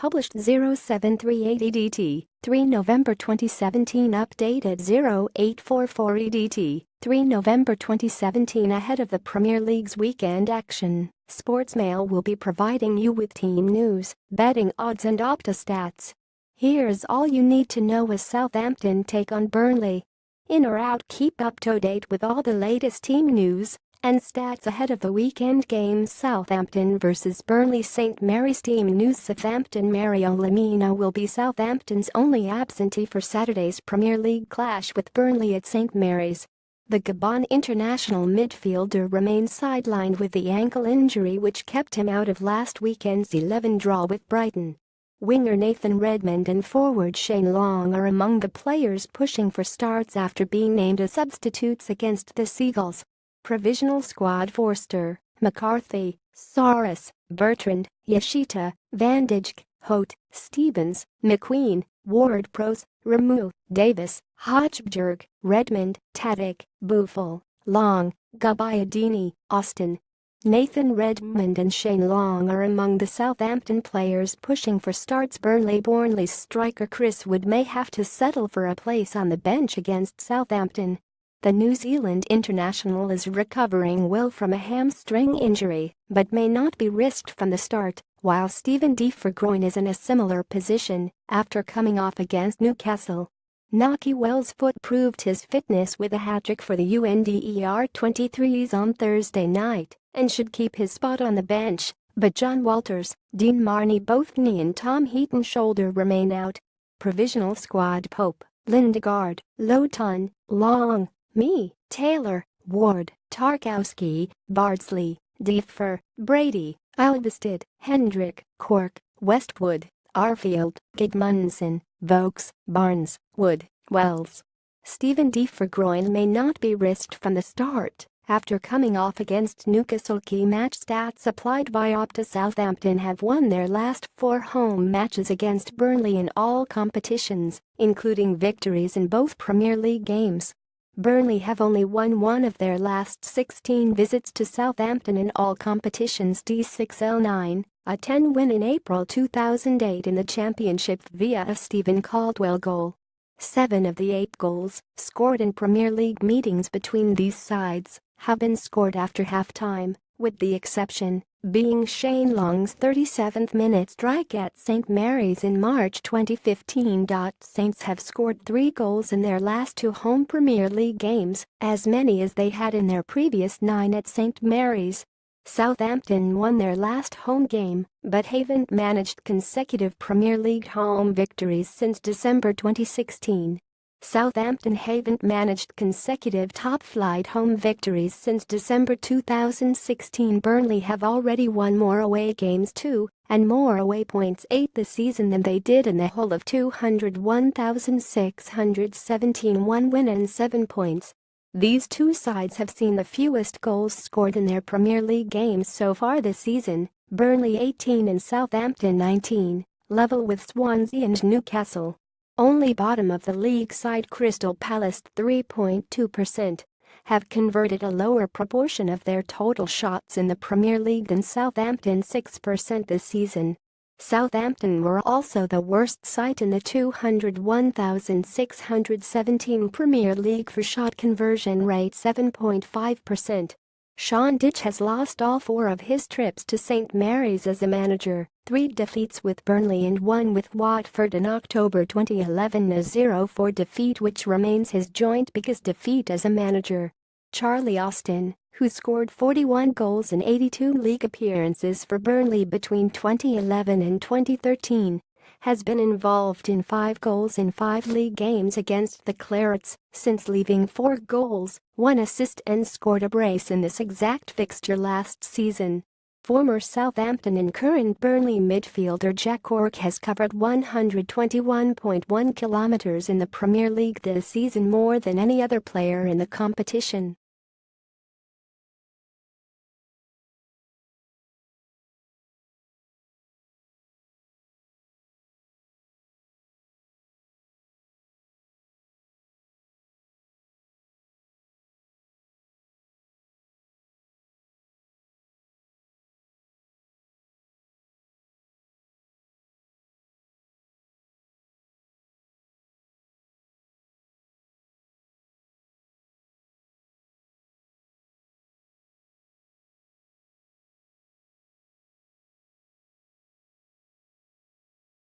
published 0738 EDT, 3 November 2017 updated 0844 EDT, 3 November 2017 ahead of the Premier League's weekend action. Sportsmail will be providing you with team news, betting odds and Opta stats. Here's all you need to know as Southampton take on Burnley. In or out, keep up to date with all the latest team news and stats ahead of the weekend games. Southampton vs Burnley. St Mary's team news. Southampton. Mario Lemina will be Southampton's only absentee for Saturday's Premier League clash with Burnley at St Mary's. The Gabon international midfielder remains sidelined with the ankle injury which kept him out of last weekend's 11 draw with Brighton. Winger Nathan Redmond and forward Shane Long are among the players pushing for starts after being named as substitutes against the Seagulls. Provisional squad: Forster, McCarthy, Saras, Bertrand, Yashita, Van Dijk, Hote, Stevens, McQueen, Ward-Prowse, Ramu, Davis, Hojbjerg, Redmond, Tadic, Buffel, Long, Gabbiadini, Austin. Nathan Redmond and Shane Long are among the Southampton players pushing for starts. Burnley's striker Chris Wood may have to settle for a place on the bench against Southampton. The New Zealand international is recovering well from a hamstring injury but may not be risked from the start, while Steven De Vrij is in a similar position after coming off against Newcastle. Nahki Wells proved his fitness with a hat-trick for the UNDER-23s on Thursday night and should keep his spot on the bench, but John Walters, Dean Marney, both knee and Tom Heaton shoulder remain out. Provisional squad: Pope, Lindegaard, Lowton, Long, Mee, Taylor, Ward, Tarkowski, Bardsley, De Vrij, Brady, Alvested, Hendrick, Cork, Westwood, Arfield, Gudmundsson, Vokes, Barnes, Wood, Wells. Steven De Vrij may not be risked from the start after coming off against Newcastle. Key match stats applied by Opta. Southampton have won their last 4 home matches against Burnley in all competitions, including victories in both Premier League games. Burnley have only won one of their last 16 visits to Southampton in all competitions. D6L9, a 10 win in April 2008 in the Championship via a Stephen Caldwell goal. 7 of the 8 goals scored in Premier League meetings between these sides have been scored after half-time, with the exception being Shane Long's 37th minute strike at St Mary's in March 2015. Saints have scored 3 goals in their last 2 home Premier League games, as many as they had in their previous 9 at St Mary's. Southampton won their last home game, but haven't managed consecutive Premier League home victories since December 2016. Southampton haven't managed consecutive top-flight home victories since December 2016. Burnley have already won more away games 2 and more away points 8 this season than they did in the whole of 201,617. 1 win and 7 points. These 2 sides have seen the fewest goals scored in their Premier League games so far this season, Burnley 18 and Southampton 19, level with Swansea and Newcastle. Only bottom of the league side Crystal Palace 3.2% have converted a lower proportion of their total shots in the Premier League than Southampton 6% this season. Southampton were also the worst side in the 201,617 Premier League for shot conversion rate 7.5%. Sean Dyche has lost all 4 of his trips to St Mary's as a manager, 3 defeats with Burnley and 1 with Watford in October 2011, a 0-4 defeat which remains his joint biggest defeat as a manager. Charlie Austin, who scored 41 goals in 82 league appearances for Burnley between 2011 and 2013, has been involved in 5 goals in 5 league games against the Clarets since leaving 4 goals, 1 assist and scored a brace in this exact fixture last season. Former Southampton and current Burnley midfielder Jack Cork has covered 121.1 kilometers in the Premier League this season, more than any other player in the competition.